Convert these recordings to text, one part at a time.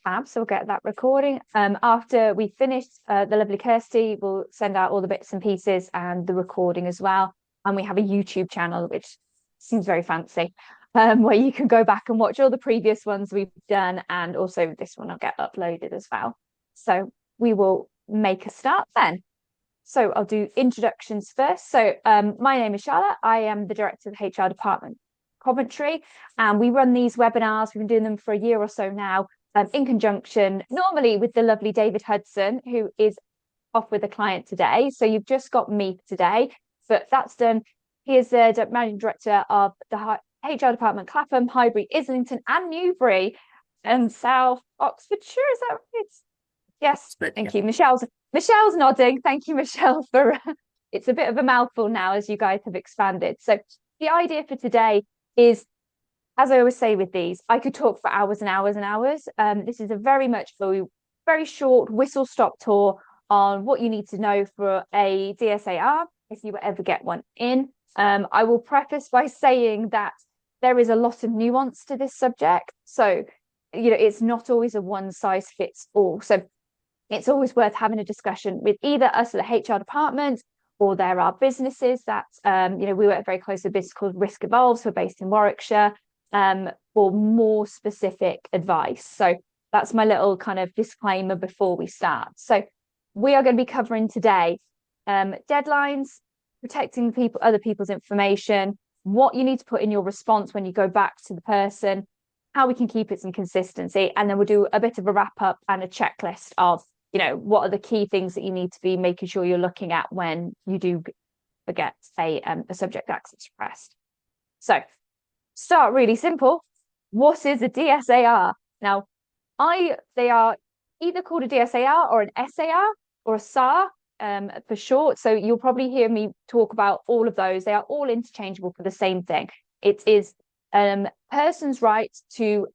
Fab, so we'll get that recording. After we finish, the lovely Kirsty will send out all the bits and pieces and the recording as well. And we have a YouTube channel, which seems very fancy, where you can go back and watch all the previous ones we've done, and also this one will get uploaded as well. So we will make a start then. So I'll do introductions first. So my name is Charlotte. I am the director of the HR department, Coventry, and we run these webinars. We've been doing them for a year or so now, in conjunction normally with the lovely David Hudson, who is off with a client today. So you've just got me today, but that's done. He is the managing director of the HR department, Clapham, Highbury, Islington, and Newbury, and South Oxfordshire. Is that right? Yes, thank you. Michelle's nodding. Thank you, Michelle, for it's a bit of a mouthful now as you guys have expanded. So the idea for today is, as I always say with these, I could talk for hours and hours and hours. This is a very short whistle-stop tour on what you need to know for a DSAR if you ever get one in. I will preface by saying that there is a lot of nuance to this subject. So, it's not always a one-size-fits-all. So it's always worth having a discussion with either us at the HR department, or there are businesses that, we work very closely with a business called Risk Evolves, who are based in Warwickshire, for more specific advice. So that's my little kind of disclaimer before we start. So we are going to be covering today deadlines, protecting other people's information, what you need to put in your response when you go back to the person, how we can keep it some consistency, and then we'll do a bit of a wrap up and a checklist of what are the key things that you need to be making sure you're looking at when you do get a subject access request. So start really simple. What is a DSAR? Now, they are either called a DSAR or an SAR or a SAR for short. So you'll probably hear me talk about all of those. They are all interchangeable for the same thing. It is person's right to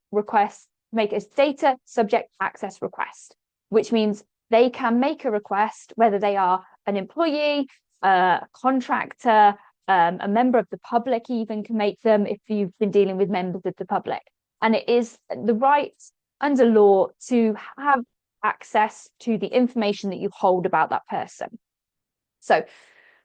make a data subject access request, which means they can make a request whether they are an employee, a contractor, a member of the public even can make them if you've been dealing with members of the public. And it is the right under law to have access to the information that you hold about that person. So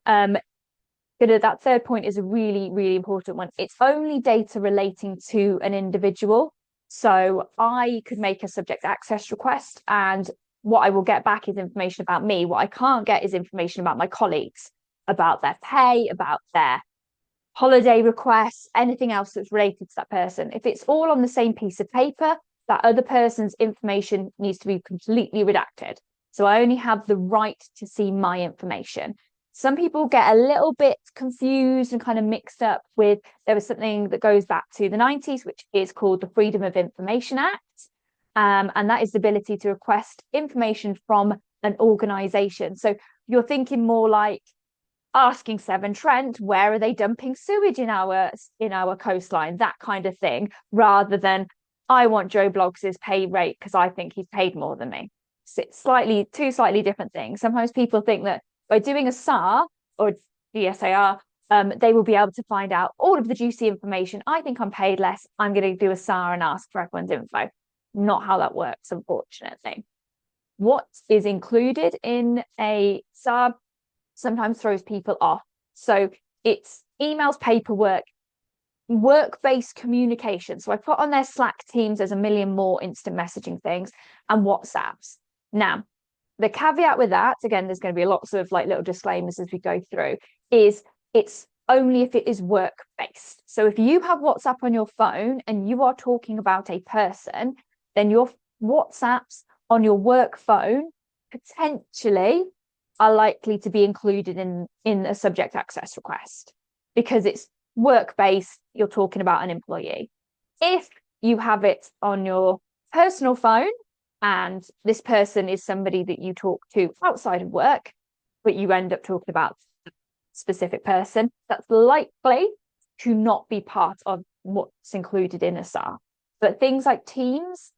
that third point is a really, really important one. It's only data relating to an individual. So I could make a subject access request, and what I will get back is information about me. What I can't get is information about my colleagues, about their pay, about their holiday requests, anything else that's related to that person. If it's all on the same piece of paper, that other person's information needs to be completely redacted. So I only have the right to see my information. Some people get a little bit confused and kind of mixed up with, there was something that goes back to the 90s, which is called the Freedom of Information Act. And that is the ability to request information from an organisation. So you're thinking more like asking Severn Trent, where are they dumping sewage in our coastline, that kind of thing, rather than I want Joe Bloggs's pay rate because I think he's paid more than me. So it's two slightly different things. Sometimes people think that by doing a SAR or DSAR, they will be able to find out all of the juicy information. I think I'm paid less. I'm going to do a SAR and ask for everyone's info. Not how that works, unfortunately. What is included in a SAR sometimes throws people off. So it's emails, paperwork, work-based communication. So I put on their Slack, Teams, there's a million more instant messaging things, and WhatsApps. Now, the caveat with that, again, there's going to be lots of little disclaimers as we go through, is it's only if it is work-based. So if you have WhatsApp on your phone and you are talking about a person, then your WhatsApps on your work phone potentially are likely to be included in a subject access request because it's work-based, you're talking about an employee. If you have it on your personal phone and this person is somebody that you talk to outside of work, but you end up talking about a specific person, that's likely to not be part of what's included in a SAR. But things like Teams,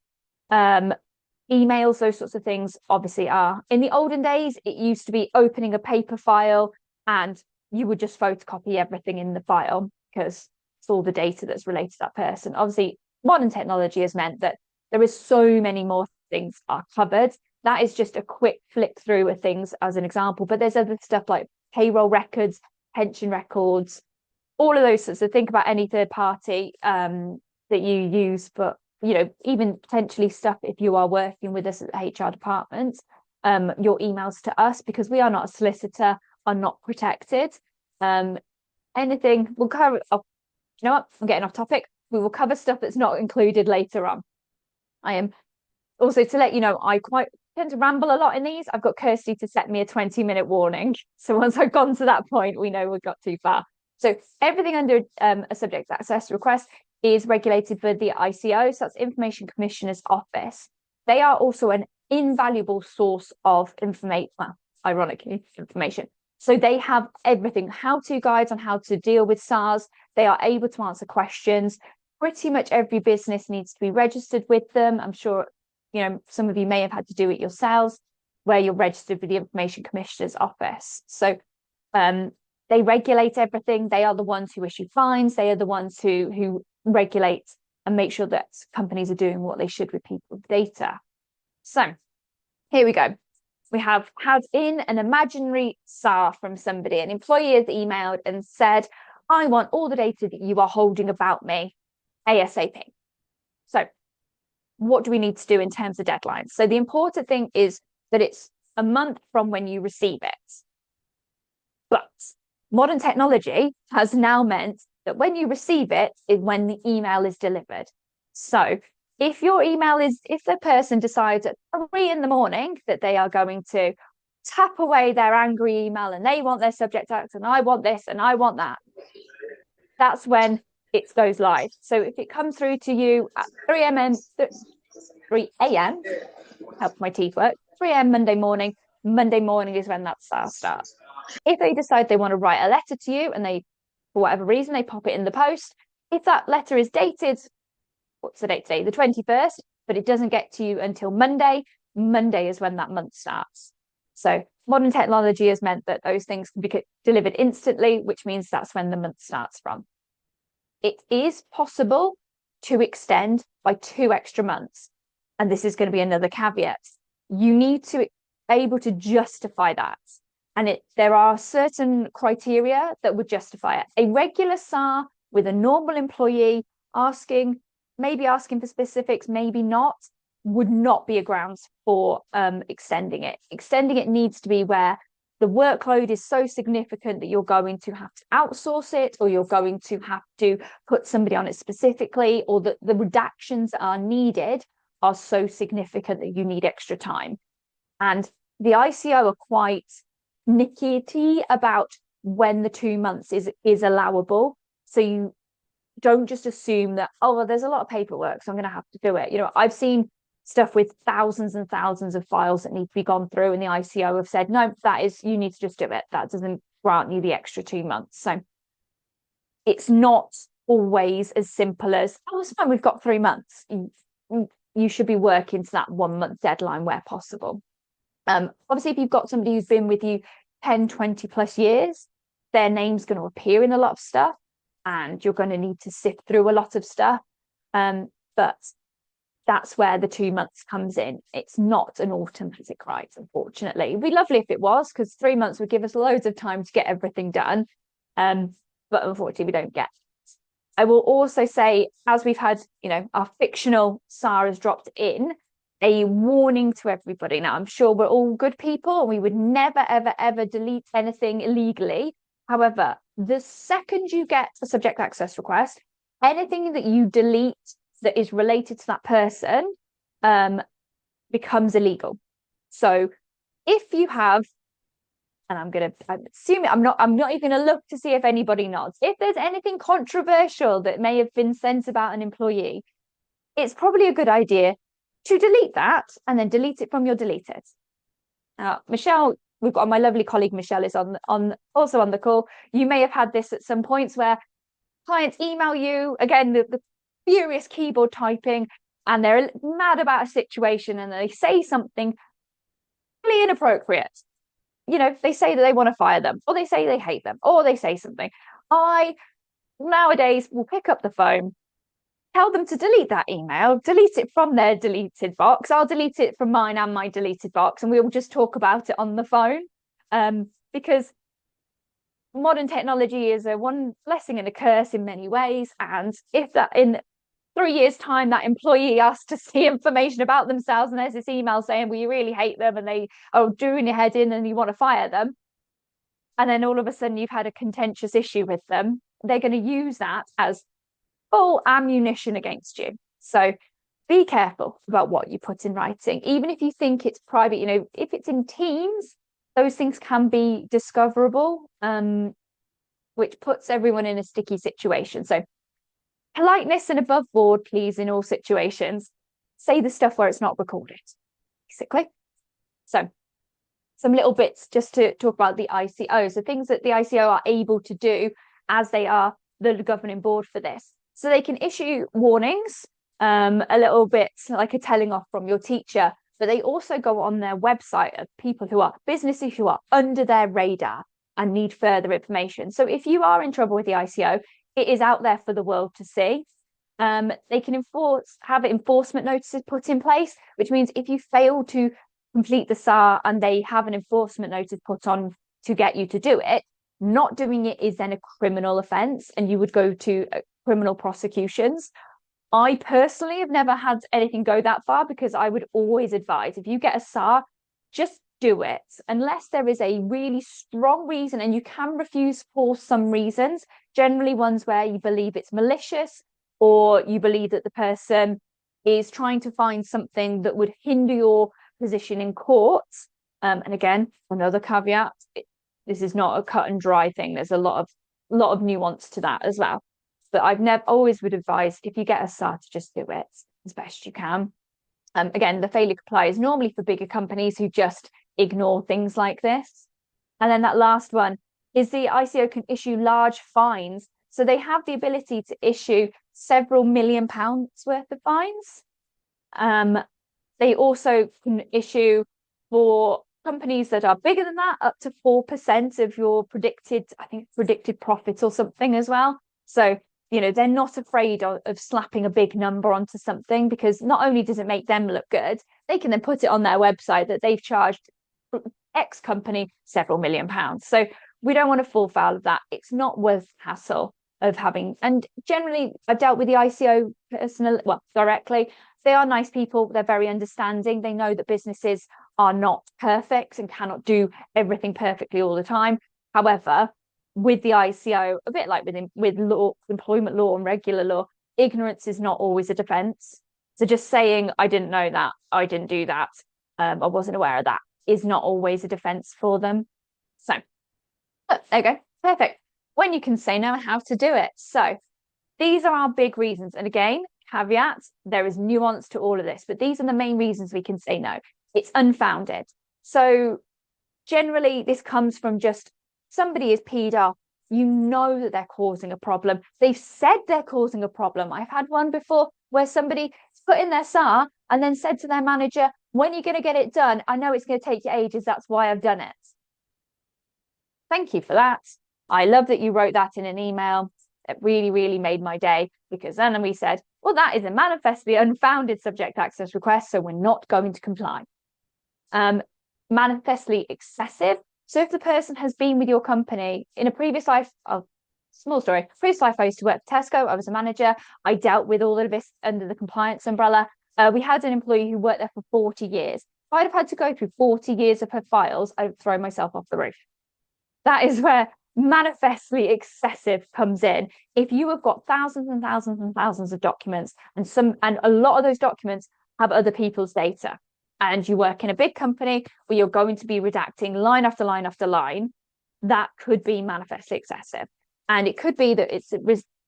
emails, those sorts of things obviously are. In the olden days, it used to be opening a paper file and you would just photocopy everything in the file because it's all the data that's related to that person. Obviously, modern technology has meant that there is so many more things are covered. That is just a quick flick through of things as an example, but there's other stuff like payroll records, pension records, all of those sorts. So think about any third party that you use, but even potentially stuff if you are working with us at the HR department, your emails to us, because we are not a solicitor, are not protected. Anything we'll cover. Oh, you know what? I'm getting off topic. We will cover stuff that's not included later on. I am also, to let you know, I quite tend to ramble a lot in these. I've got Kirsty to set me a 20-minute warning. So once I've gone to that point, we know we've got too far. So everything under a subject access request is regulated by the ICO. So that's Information Commissioner's Office. They are also an invaluable source of information, well, ironically, information. So they have everything, how-to guides on how to deal with SARS. They are able to answer questions. Pretty much every business needs to be registered with them. I'm sure some of you may have had to do it yourselves, where you're registered with the Information Commissioner's Office. So they regulate everything. They are the ones who issue fines. They are the ones who regulate and make sure that companies are doing what they should with people's data. So here we go. We have had in an imaginary SAR from somebody. An employee has emailed and said, I want all the data that you are holding about me ASAP. So what do we need to do in terms of deadlines? So the important thing is that it's a month from when you receive it. But modern technology has now meant that when you receive it is when the email is delivered. So if the person decides at 3 a.m. that they are going to tap away their angry email and they want their subject access and I want this and I want that, that's when it goes live. So if it comes through to you at 3 a.m, help my teeth work, 3 a.m. Monday morning is when that starts. If they decide they want to write a letter to you and they, for whatever reason, they pop it in the post, if that letter is dated, what's the date today? The 21st, but it doesn't get to you until Monday is when that month starts. So modern technology has meant that those things can be delivered instantly, which means that's when the month starts from. It is possible to extend by 2 extra months. And this is going to be another caveat. You need to be able to justify that. And there are certain criteria that would justify it. A regular SAR with a normal employee maybe asking for specifics, maybe not, would not be a grounds for extending it. Extending it needs to be where the workload is so significant that you're going to have to outsource it, or you're going to have to put somebody on it specifically, or that the redactions that are needed are so significant that you need extra time. And the ICO are quite nickety about when the 2 months is allowable. So you don't just assume that, oh, well, there's a lot of paperwork, so I'm going to have to do it. I've seen stuff with thousands and thousands of files that need to be gone through, and the ICO have said, no, you need to just do it. That doesn't grant you the extra 2 months. So it's not always as simple as, oh, it's fine, we've got 3 months. You should be working to that 1 month deadline where possible. Obviously, if you've got somebody who's been with you 10, 20 plus years, their name's going to appear in a lot of stuff, and you're going to need to sift through a lot of stuff. But that's where the 2 months comes in. It's not an automatic right, unfortunately. It'd be lovely if it was, because 3 months would give us loads of time to get everything done. But unfortunately, we don't get it. I will also say, as we've had, our fictional SAR has dropped in, a warning to everybody. Now, I'm sure we're all good people and we would never, ever, ever delete anything illegally. However, the second you get a subject access request, anything that you delete that is related to that person becomes illegal. So if you have, and I'm assuming, I'm not even going to look to see if anybody nods. If there's anything controversial that may have been sent about an employee, it's probably a good idea to delete that and then delete it from your deleted. Now, Michelle, we've got my lovely colleague Michelle is also on the call. You may have had this at some points where clients email you, again, the furious keyboard typing, and they're mad about a situation and they say something really inappropriate. They say that they want to fire them, or they say they hate them, or they say something. I nowadays will pick up the phone, tell them to delete that email, delete it from their deleted box. I'll delete it from mine and my deleted box, and we'll just talk about it on the phone. Because modern technology is a one blessing and a curse in many ways. And if that in 3 years' time, that employee asks to see information about themselves, and there's this email saying, well, you really hate them and they are doing your head in and you want to fire them. And then all of a sudden you've had a contentious issue with them. They're going to use that as full ammunition against you. So be careful about what you put in writing. Even if you think it's private, if it's in Teams, those things can be discoverable, which puts everyone in a sticky situation. So politeness and above board, please, in all situations. Say the stuff where it's not recorded, basically. So some little bits just to talk about the ICO. So things that the ICO are able to do as they are the governing board for this. So they can issue warnings, a little bit like a telling off from your teacher, but they also go on their website of people who are businesses who are under their radar and need further information. So if you are in trouble with the ICO, it is out there for the world to see. They can have enforcement notices put in place, which means if you fail to complete the SAR and they have an enforcement notice put on to get you to do it, not doing it is then a criminal offence and you would go to criminal prosecutions. I personally have never had anything go that far because I would always advise if you get a SAR, just do it unless there is a really strong reason, and you can refuse for some reasons, generally ones where you believe it's malicious or you believe that the person is trying to find something that would hinder your position in court. And again, another caveat, this is not a cut and dry thing. There's a lot of nuance to that as well. But I've never always would advise if you get a SAR to just do it as best you can. Again, the failure to comply is normally for bigger companies who just ignore things like this. And then that last one is the ICO can issue large fines. So they have the ability to issue several £1 million worth of fines. They also can issue for companies that are bigger than that up to 4% of your predicted profit or something as well. So they're not afraid of slapping a big number onto something, because not only does it make them look good, they can then put it on their website that they've charged X company several £1 million. So we don't want to fall foul of that. It's not worth the hassle of having. And generally, I've dealt with the ICO directly. They are nice people. They're very understanding. They know that businesses are not perfect and cannot do everything perfectly all the time. However, with the ICO, a bit like with law, employment law and regular law, ignorance is not always a defence. So just saying, I didn't know that, I didn't do that, I wasn't aware of that, is not always a defence for them. So there you go, perfect. When you can say no and how to do it. So these are our big reasons. And again, caveat, there is nuance to all of this, but these are the main reasons we can say no. It's unfounded. So generally, this comes from just somebody is peed off. You know that they're causing a problem. They've said they're causing a problem. I've had one before where somebody put in their SAR and then said to their manager, when are you going to get it done? I know it's going to take you ages. That's why I've done it. Thank you for that. I love that you wrote that in an email. It really, really made my day, because then we said, well, that is a manifestly unfounded subject access request, so we're not going to comply. Manifestly excessive. So if the person has been with your company in a previous life, small story, previous life I used to work for Tesco, I was a manager, I dealt with all of this under the compliance umbrella. We had an employee who worked there for 40 years. If I'd have had to go through 40 years of her files, I'd throw myself off the roof. That is where manifestly excessive comes in. If you have got thousands and thousands and thousands of documents, and a lot of those documents have other people's data, and you work in a big company where you're going to be redacting line after line after line, that could be manifestly excessive. And it could be that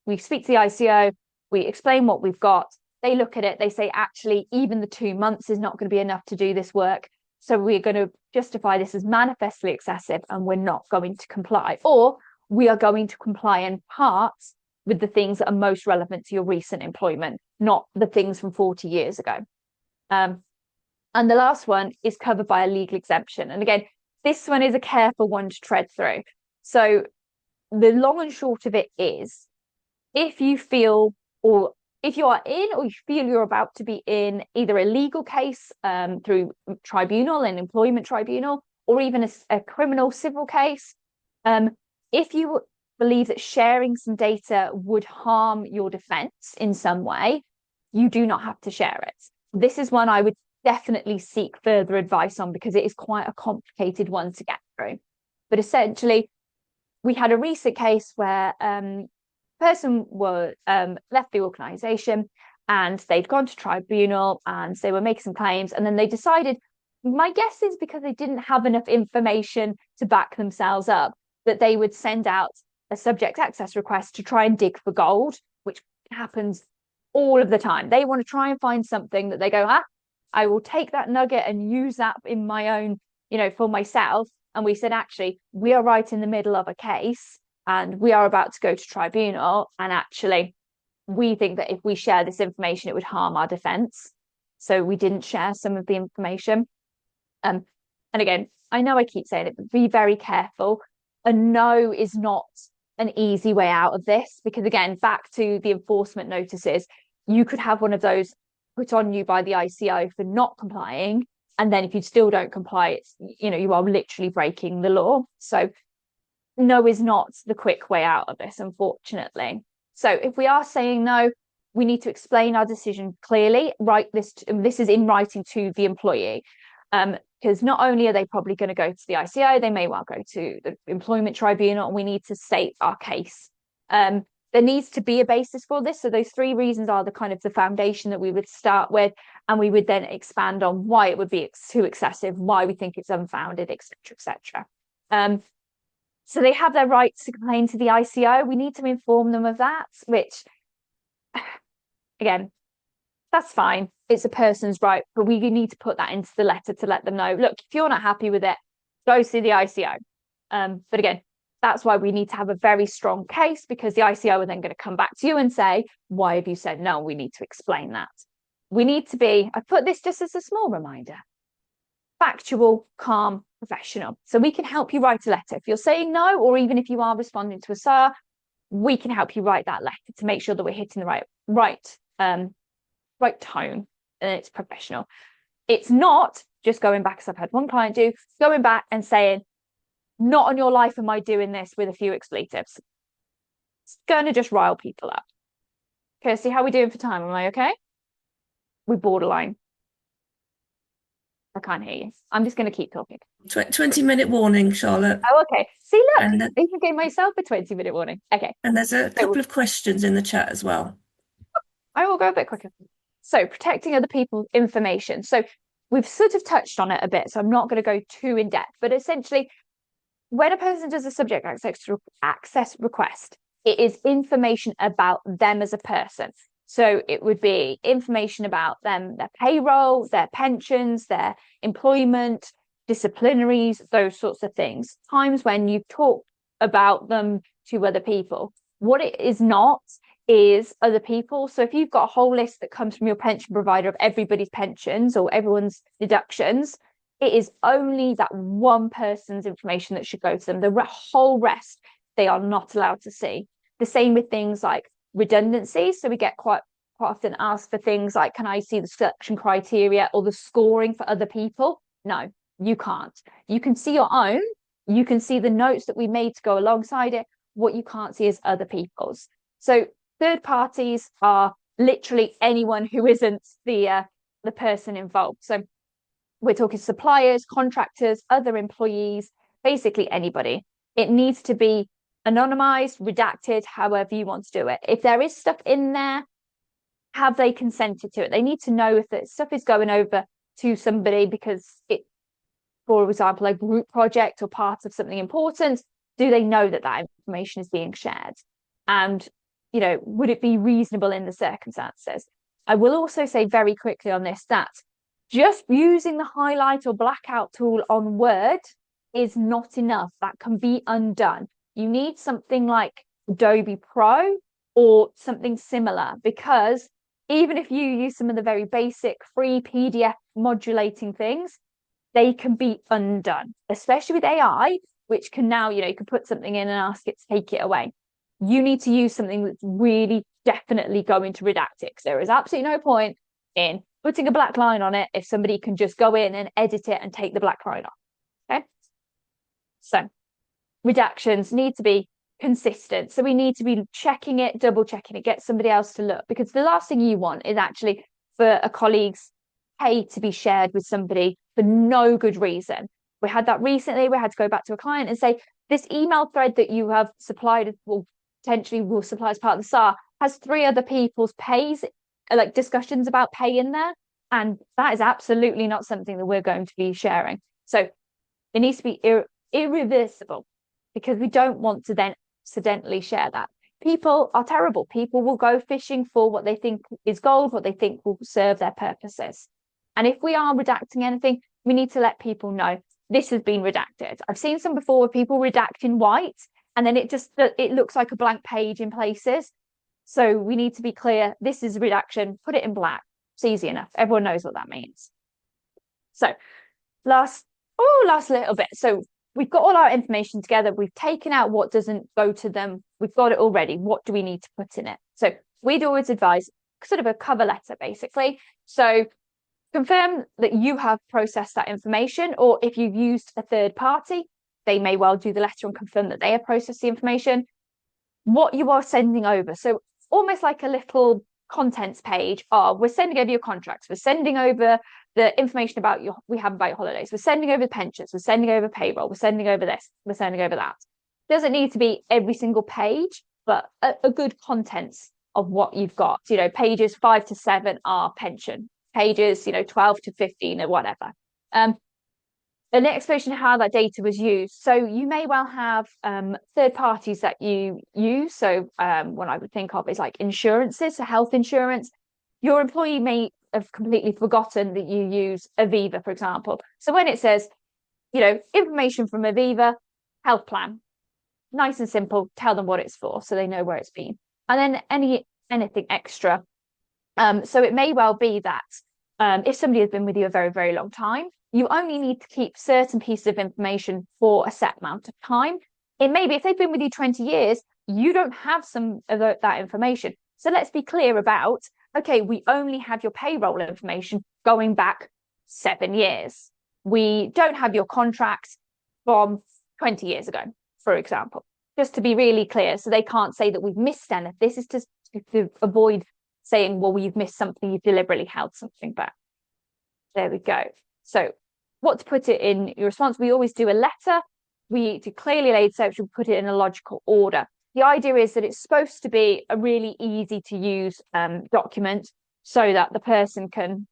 we speak to the ICO, we explain what we've got, they look at it, they say, actually, even the 2 months is not going to be enough to do this work. So we're going to justify this as manifestly excessive and we're not going to comply. Or we are going to comply in parts with the things that are most relevant to your recent employment, not the things from 40 years ago. And the last one is covered by a legal exemption. And again, this one is a careful one to tread through. So the long and short of it is, if you feel or if you are in or you feel you're about to be in either a legal case through tribunal, an employment tribunal, or even a criminal civil case, if you believe that sharing some data would harm your defense in some way, you do not have to share it. This is one I would definitely seek further advice on because it is quite a complicated one to get through. But essentially, we had a recent case where person was left the organization and they'd gone to tribunal and they were making some claims, and then they decided, my guess is because they didn't have enough information to back themselves up, that they would send out a subject access request to try and dig for gold, which happens all of the time. They want to try and find something that they go, I will take that nugget and use that in my own, for myself. And we said, actually, we are right in the middle of a case and we are about to go to tribunal. And actually, we think that if we share this information, it would harm our defense. So we didn't share some of the information. And again, I know I keep saying it, but be very careful. A no is not an easy way out of this, because again, back to the enforcement notices, you could have one of those put on you by the ICO for not complying. And then if you still don't comply, it's, you are literally breaking the law. So no is not the quick way out of this, unfortunately. So if we are saying no, we need to explain our decision clearly. Write this is in writing to the employee. Because not only are they probably going to go to the ICO, they may well go to the employment tribunal, and we need to state our case. There needs to be a basis for this. So those 3 reasons are the kind of the foundation that we would start with, and we would then expand on why it would be too excessive, why we think it's unfounded, etc., etc. So they have their right to complain to the ICO. We need to inform them of that, which, again, that's fine. It's a person's right, but we need to put that into the letter to let them know, look, if you're not happy with it, go see the ICO. But again, that's why we need to have a very strong case, because the ICO are then going to come back to you and say, why have you said no? We need to explain that. We need to be, I put this just as a small reminder, factual, calm, professional. So we can help you write a letter. If you're saying no, or even if you are responding to a SIR, we can help you write that letter to make sure that we're hitting the right tone and it's professional. It's not just going back, as I've had one client do, going back and saying, not on your life am I doing this, with a few expletives. It's going to just rile people up. Kirsty, how are we doing for time? Am I okay? We borderline. I can't hear you. I'm just going to keep talking. 20-minute warning, Charlotte. Oh, okay. See, look, I even gave myself a 20-minute warning. Okay. And there's a couple of questions in the chat as well. I will go a bit quicker. So protecting other people's information. So we've sort of touched on it a bit, so I'm not going to go too in depth, but essentially, when a person does a subject access request, it is information about them as a person. So it would be information about them, their payroll, their pensions, their employment, disciplinaries, those sorts of things. Times when you've talked about them to other people. What it is not is other people. So if you've got a whole list that comes from your pension provider of everybody's pensions or everyone's deductions, it is only that one person's information that should go to them. The whole rest, they are not allowed to see. The same with things like redundancy. So we get quite often asked for things like, can I see the selection criteria or the scoring for other people? No, you can't. You can see your own. You can see the notes that we made to go alongside it. What you can't see is other people's. So third parties are literally anyone who isn't the person involved. So we're talking suppliers, contractors, other employees, basically anybody. It needs to be anonymized, redacted, however you want to do it. If there is stuff in there, have they consented to it? They need to know if that stuff is going over to somebody because it, for example, a group project or part of something important. Do they know that that information is being shared? And, would it be reasonable in the circumstances? I will also say very quickly on this that just using the highlight or blackout tool on Word is not enough. That can be undone. You need something like Adobe Pro or something similar, because even if you use some of the very basic free PDF modulating things, they can be undone, especially with AI, which can now, you can put something in and ask it to take it away. You need to use something that's really definitely going to redact it, because there is absolutely no point in putting a black line on it if somebody can just go in and edit it and take the black line off. Okay, so redactions need to be consistent. So we need to be checking it, double checking it, get somebody else to look, because the last thing you want is actually for a colleague's pay to be shared with somebody for no good reason. We had that recently. We had to go back to a client and say, this email thread that you have supplied, will potentially will supply as part of the SAR, has 3 other people's pays, like discussions about pay in there. And that is absolutely not something that we're going to be sharing. So it needs to be irreversible, because we don't want to then accidentally share that. People are terrible. People will go fishing for what they think is gold, what they think will serve their purposes. And if we are redacting anything, we need to let people know this has been redacted. I've seen some before where people redact in white, and then it looks like a blank page in places. So we need to be clear, this is a redaction, put it in black. It's easy enough. Everyone knows what that means. So last little bit. So we've got all our information together. We've taken out what doesn't go to them. We've got it already. What do we need to put in it? So we'd always advise sort of a cover letter, basically. So confirm that you have processed that information, or if you've used a third party, they may well do the letter and confirm that they have processed the information. What you are sending over. So almost like a little contents page. We're sending over your contracts. We're sending over the information about we have about your holidays. We're sending over pensions. We're sending over payroll. We're sending over this. We're sending over that. Doesn't need to be every single page, but a good contents of what you've got. Pages 5 to 7 are pension. Pages, 12 to 15 or whatever. An explanation of how that data was used. So you may well have third parties that you use. So what I would think of is like insurances, so health insurance. Your employee may have completely forgotten that you use Aviva, for example. So when it says, information from Aviva, health plan, nice and simple, tell them what it's for so they know where it's been. And then anything extra. So it may well be that if somebody has been with you a very, very long time, you only need to keep certain pieces of information for a set amount of time. It may be if they've been with you 20 years, you don't have some of that information. So let's be clear about, okay, we only have your payroll information going back 7 years. We don't have your contracts from 20 years ago, for example, just to be really clear. So they can't say that we've missed anything. This is to avoid saying, well, you've missed something, you've deliberately held something back. There we go. So what to put it in your response? We always do a letter. We do clearly laid steps. We put it in a logical order. The idea is that it's supposed to be a really easy to use document, so that the person can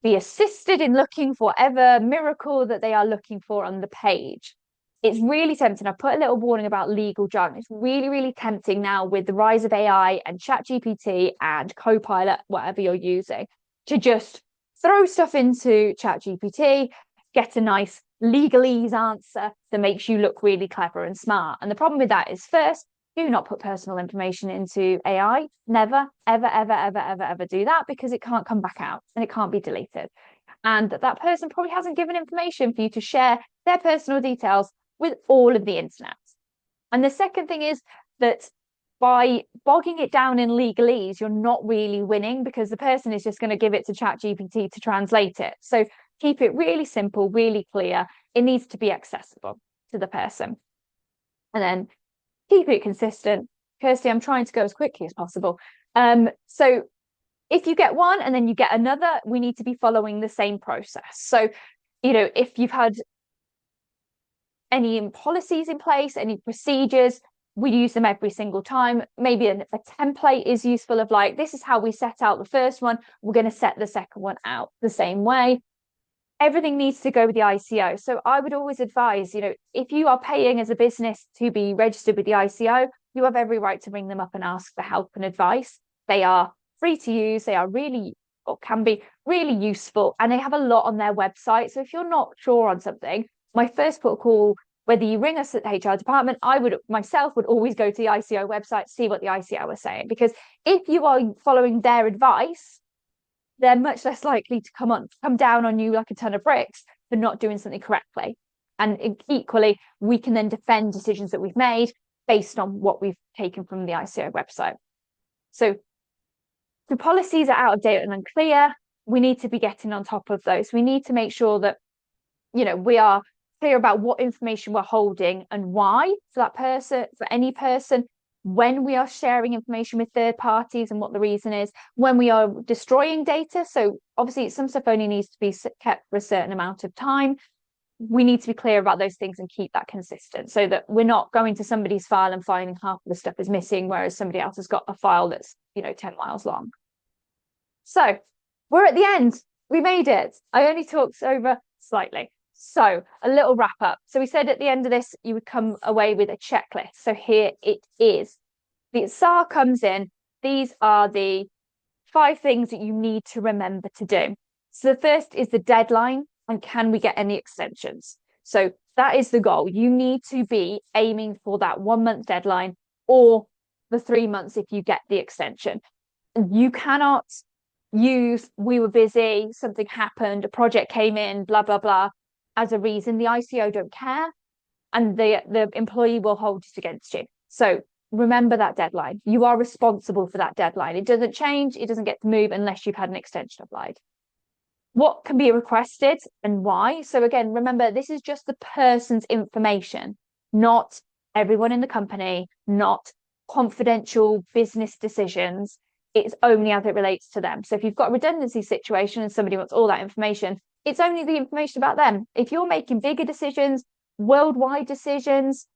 be assisted in looking for whatever miracle that they are looking for on the page. It's really tempting. I put a little warning about legal jargon. It's really, really tempting now with the rise of AI and ChatGPT and Copilot, whatever you're using, to just throw stuff into ChatGPT, get a nice legalese answer that makes you look really clever and smart. And the problem with that is, first, do not put personal information into AI. Never, ever, ever, ever, ever, ever do that, because it can't come back out and it can't be deleted. And that person probably hasn't given information for you to share their personal details with all of the internet. And the second thing is that by bogging it down in legalese, you're not really winning, because the person is just going to give it to ChatGPT to translate it. So keep it really simple, really clear. It needs to be accessible to the person. And then keep it consistent. Kirsty, I'm trying to go as quickly as possible. So if you get one and then you get another, we need to be following the same process. So, if you've had any policies in place, any procedures, we use them every single time. Maybe a template is useful of like, this is how we set out the first one. We're going to set the second one out the same way. Everything needs to go with the ICO. So I would always advise, if you are paying as a business to be registered with the ICO, you have every right to ring them up and ask for help and advice. They are free to use. They are really, or can be really useful, and they have a lot on their website. So if you're not sure on something, my first port of call, whether you ring us at the HR department, I would always go to the ICO website, see what the ICO are saying, because if you are following their advice, they're much less likely to come down on you like a ton of bricks for not doing something correctly. And equally, we can then defend decisions that we've made based on what we've taken from the ICO website. So the policies are out of date and unclear. We need to be getting on top of those. We need to make sure that, we are clear about what information we're holding and why for that person, for any person, when we are sharing information with third parties and what the reason is, when we are destroying data. So obviously some stuff only needs to be kept for a certain amount of time. We need to be clear about those things and keep that consistent so that we're not going to somebody's file and finding half of the stuff is missing, whereas somebody else has got a file that's, 10 miles long. So we're at the end. We made it. I only talked over slightly. So a little wrap up. So we said at the end of this, you would come away with a checklist. So here it is. The SAR comes in. These are the 5 things that you need to remember to do. So the first is the deadline and can we get any extensions? So that is the goal. You need to be aiming for that 1-month deadline or the 3 months if you get the extension. You cannot use we were busy, something happened, a project came in, blah, blah, blah, as a reason. The ICO don't care and the employee will hold it against you. So remember that deadline. You are responsible for that deadline. It doesn't change. It doesn't get to move unless you've had an extension applied. What can be requested and why? So again, remember, this is just the person's information, not everyone in the company, not confidential business decisions. It's only as it relates to them. So if you've got a redundancy situation and somebody wants all that information, it's only the information about them. If you're making bigger decisions, worldwide decisions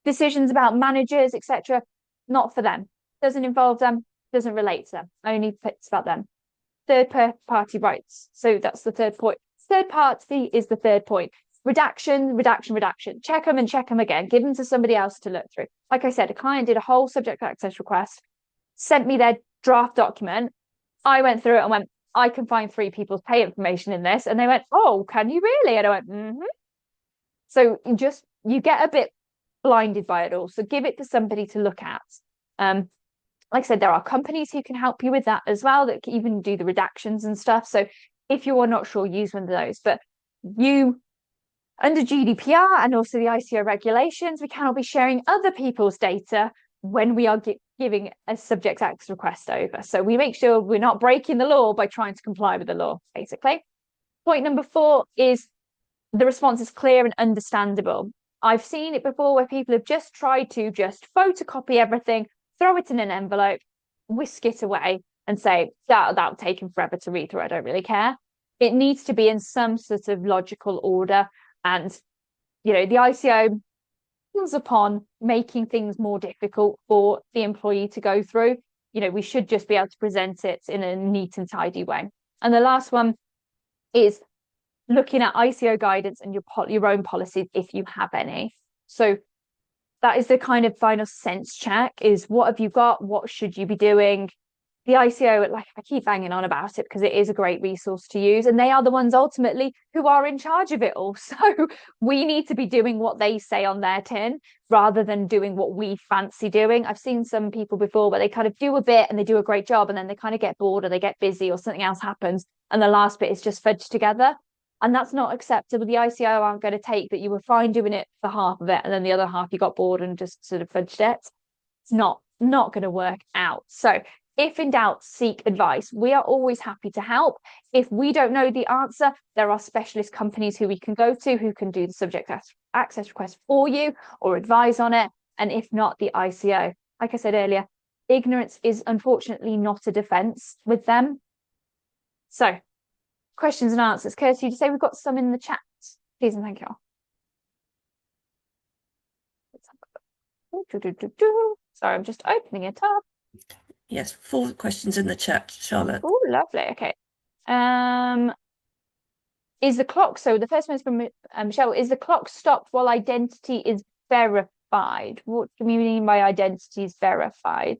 about managers, etc., not for them. Doesn't involve them, doesn't relate to them. Only it's about them. Third party rights. So that's the third point. Third party is the third point. Redaction. Check them and check them again. Give them to somebody else to look through. Like I said, a client did a whole subject access request, sent me their draft document. I went through it and went, I can find 3 people's pay information in this. And they went, oh, can you really? And I went, mm-hmm. So you get a bit blinded by it all. So give it to somebody to look at. Like I said, there are companies who can help you with that as well, that can even do the redactions and stuff. So if you are not sure, use one of those. But you, under GDPR and also the ICO regulations, we cannot be sharing other people's data when we are giving a subject access request over. So we make sure we're not breaking the law by trying to comply with the law, basically. Point number 4 is the response is clear and understandable. I've seen it before where people have just tried to just photocopy everything, throw it in an envelope, whisk it away and say, that'll take him forever to read through. I don't really care. It needs to be in some sort of logical order. And, the ICO comes upon making things more difficult for the employee to go through. We should just be able to present it in a neat and tidy way. And the last one is looking at ICO guidance and your own policies if you have any. So that is the kind of final sense check, is what have you got? What should you be doing? The ICO, like I keep banging on about it because it is a great resource to use. And they are the ones ultimately who are in charge of it all. So we need to be doing what they say on their tin rather than doing what we fancy doing. I've seen some people before where they kind of do a bit and they do a great job and then they kind of get bored or they get busy or something else happens. And the last bit is just fudged together. And that's not acceptable. The ICO aren't going to take that you were fine doing it for half of it and then the other half you got bored and just sort of fudged it. It's not going to work out. So if in doubt, seek advice. We are always happy to help. If we don't know the answer, there are specialist companies who we can go to who can do the subject access request for you or advise on it. And if not, the ICO. Like I said earlier, ignorance is unfortunately not a defense with them. So questions and answers. Kirsty, to say we've got some in the chat, please and thank you. Sorry, I'm just opening it up. Yes, 4 questions in the chat, Charlotte. Oh, lovely. Okay. Is the clock, so the first one is from Michelle, is the clock stopped while identity is verified? What do you mean by identity is verified?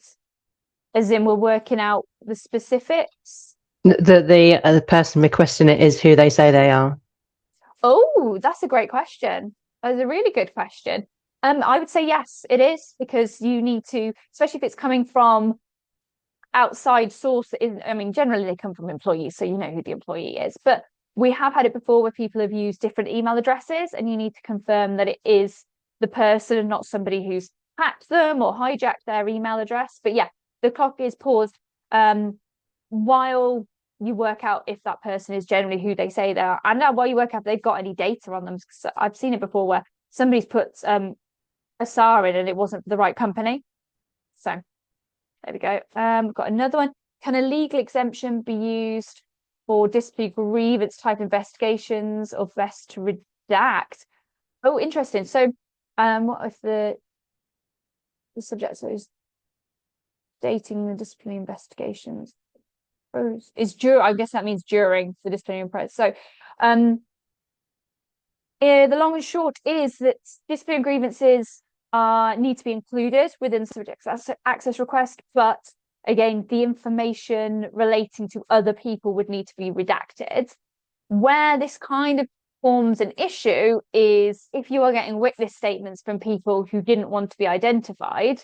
As in we're working out the specifics? The person requesting it is who they say they are. Oh, that's a great question. That's a really good question. I would say yes, it is, because you need to, especially if it's coming from outside source. I mean, generally they come from employees, so you know who the employee is. But we have had it before where people have used different email addresses, and you need to confirm that it is the person and not somebody who's hacked them or hijacked their email address. But yeah, the clock is paused while you work out if that person is generally who they say they are, and now while you work out if they've got any data on them. So I've seen it before where somebody's put a SAR in and it wasn't the right company. So there we go. We've got another one. Can a legal exemption be used for disciplinary grievance type investigations or best to redact? Oh, interesting. So what if the subject is dating the disciplinary investigations? I guess that means during the disciplinary process. So the long and short is that disciplinary grievances need to be included within the subject access request, but again, the information relating to other people would need to be redacted. Where this kind of forms an issue is if you are getting witness statements from people who didn't want to be identified,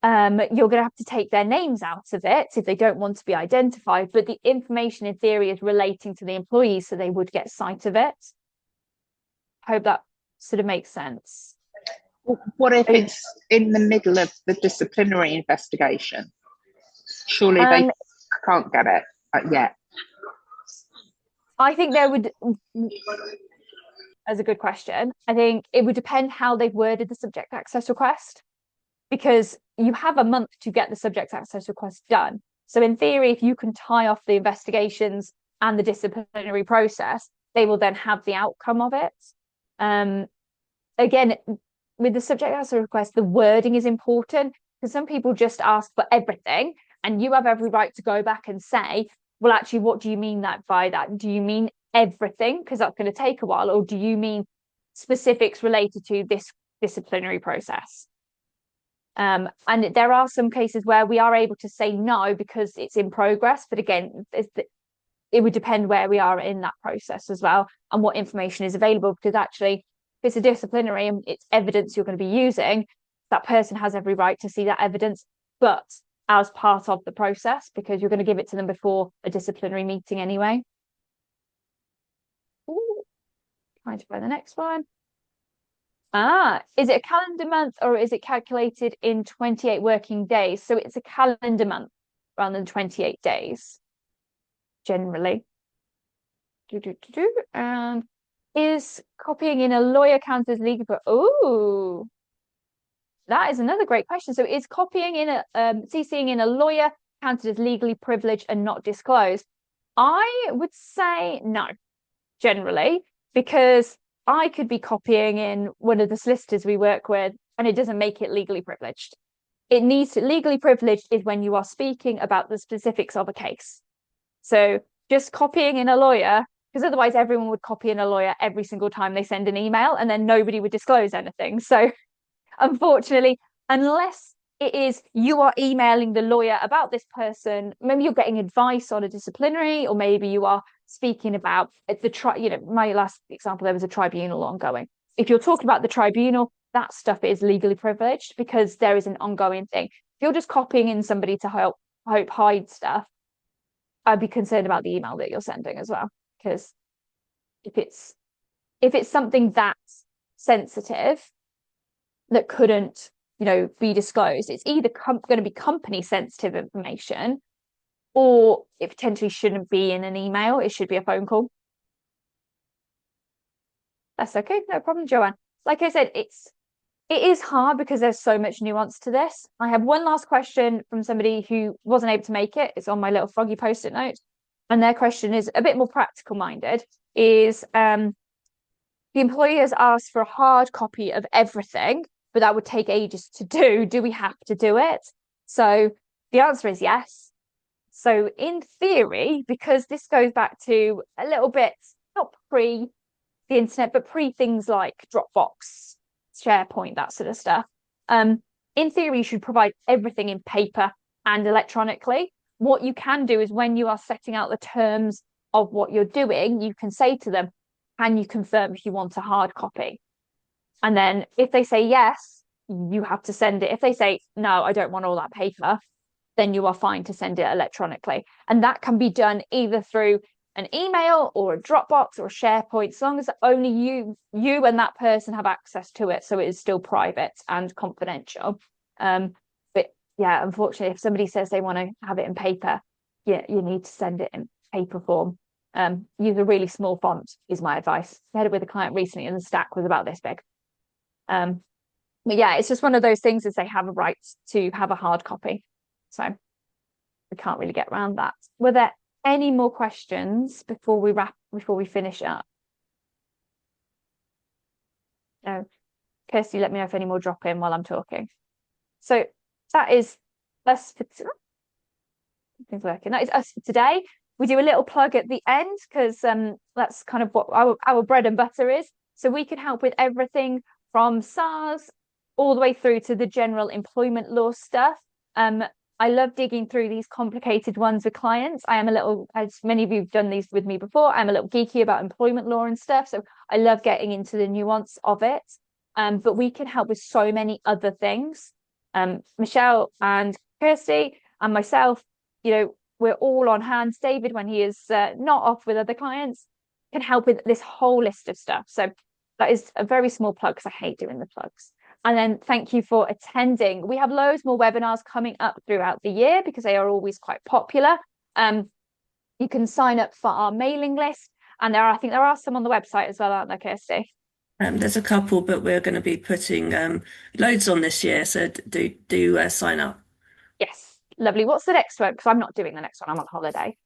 you're going to have to take their names out of it if they don't want to be identified, but the information in theory is relating to the employees, so they would get sight of it. Hope that sort of makes sense. What if it's in the middle of the disciplinary investigation? Surely they can't get it yet. I think there would, as a good question, I think it would depend how they've worded the subject access request, because you have a month to get the subject access request done. So in theory, if you can tie off the investigations and the disciplinary process, they will then have the outcome of it. Again, with the subject access request, the wording is important, because some people just ask for everything, and you have every right to go back and say, well, actually, what do you mean by that? Do you mean everything? Because that's going to take a while. Or do you mean specifics related to this disciplinary process? And there are some cases where we are able to say no because it's in progress. But again, it would depend where we are in that process as well and what information is available. Because actually, if it's a disciplinary and it's evidence you're going to be using, that person has every right to see that evidence, but as part of the process, because you're going to give it to them before a disciplinary meeting anyway. Ooh, trying to find the next one. Is it a calendar month or is it calculated in 28 working days? So it's a calendar month rather than 28 days, generally. And is copying in a lawyer count as legal? Oh, that is another great question. So is copying in CCing in a lawyer counted as legally privileged and not disclosed? I would say no, generally, because I could be copying in one of the solicitors we work with and it doesn't make it legally privileged. It needs to legally privileged is when you are speaking about the specifics of a case. So just copying in a lawyer, because otherwise everyone would copy in a lawyer every single time they send an email and then nobody would disclose anything. So unfortunately, unless it is you are emailing the lawyer about this person, maybe you're getting advice on a disciplinary, or maybe you are speaking about my last example, there was a tribunal ongoing. If you're talking about the tribunal, that stuff is legally privileged because there is an ongoing thing. If you're just copying in somebody to help hide stuff, I'd be concerned about the email that you're sending as well, because if it's something that's sensitive that couldn't be disclosed, it's either going to be company sensitive information, or it potentially shouldn't be in an email. It should be a phone call. That's okay, no problem, Joanne. Like I said, it is hard because there's so much nuance to this. I have one last question from somebody who wasn't able to make it. It's on my little froggy post-it note, and their question is a bit more practical minded. Is the employee has asked for a hard copy of everything, but that would take ages to do. Do we have to do it? So the answer is yes. So in theory, because this goes back to a little bit, not pre the internet, but pre things like Dropbox, SharePoint, that sort of stuff. In theory, you should provide everything in paper and electronically. What you can do is when you are setting out the terms of what you're doing, you can say to them, can you confirm if you want a hard copy? And then if they say yes, you have to send it. If they say, no, I don't want all that paper, then you are fine to send it electronically. And that can be done either through an email or a Dropbox or a SharePoint, as long as only you and that person have access to it. So it is still private and confidential. But yeah, unfortunately, if somebody says they want to have it in paper, yeah, you need to send it in paper form. Use a really small font is my advice. I had it with a client recently and the stack was about this big. But yeah, it's just one of those things is they have a right to have a hard copy. So we can't really get around that. Were there any more questions before we finish up? No. Kirsty, let me know if any more drop in while I'm talking. So that is us for things working. That is us for today. We do a little plug at the end because that's kind of what our bread and butter is. So we can help with everything from SARS all the way through to the general employment law stuff. I love digging through these complicated ones with clients. I am a little, as many of you have done these with me before, I'm a little geeky about employment law and stuff. So I love getting into the nuance of it. But we can help with so many other things. Michelle and Kirsty and myself, we're all on hand. David, when he is not off with other clients, can help with this whole list of stuff. So that is a very small plug because I hate doing the plugs. And then thank you for attending. We have loads more webinars coming up throughout the year because they are always quite popular. You can sign up for our mailing list. And I think there are some on the website as well, aren't there, Kirsty? There's a couple, but we're going to be putting loads on this year. So do sign up. Yes, lovely. What's the next one? Because I'm not doing the next one. I'm on holiday.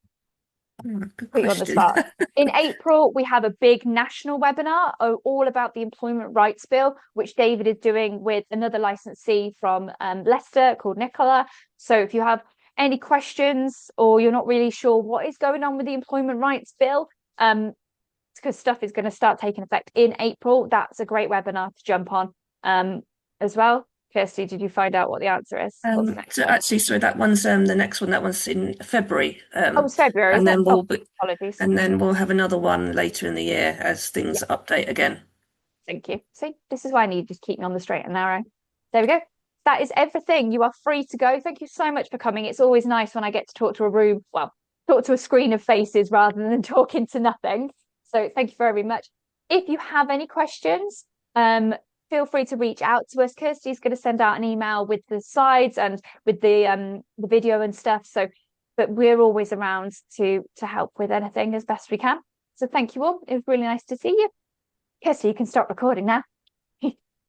Good Put you on the spot. In April, we have a big national webinar all about the Employment Rights Bill, which David is doing with another licensee from Leicester called Nicola. So if you have any questions or you're not really sure what is going on with the Employment Rights Bill, because stuff is going to start taking effect in April, that's a great webinar to jump on as well. Kirsty, did you find out what the answer is? Actually, sorry, that one's the next one. That one's in February. It's February. And then apologies. And then we'll have another one later in the year as things update again. Thank you. See, this is why I need you to keep me on the straight and narrow. There we go. That is everything. You are free to go. Thank you so much for coming. It's always nice when I get to talk to a room, talk to a screen of faces rather than talking to nothing. So thank you very much. If you have any questions, feel free to reach out to us. Kirsty's going to send out an email with the slides and with the video and stuff. But we're always around to help with anything as best we can. So thank you all. It was really nice to see you. Kirsty, you can start recording now.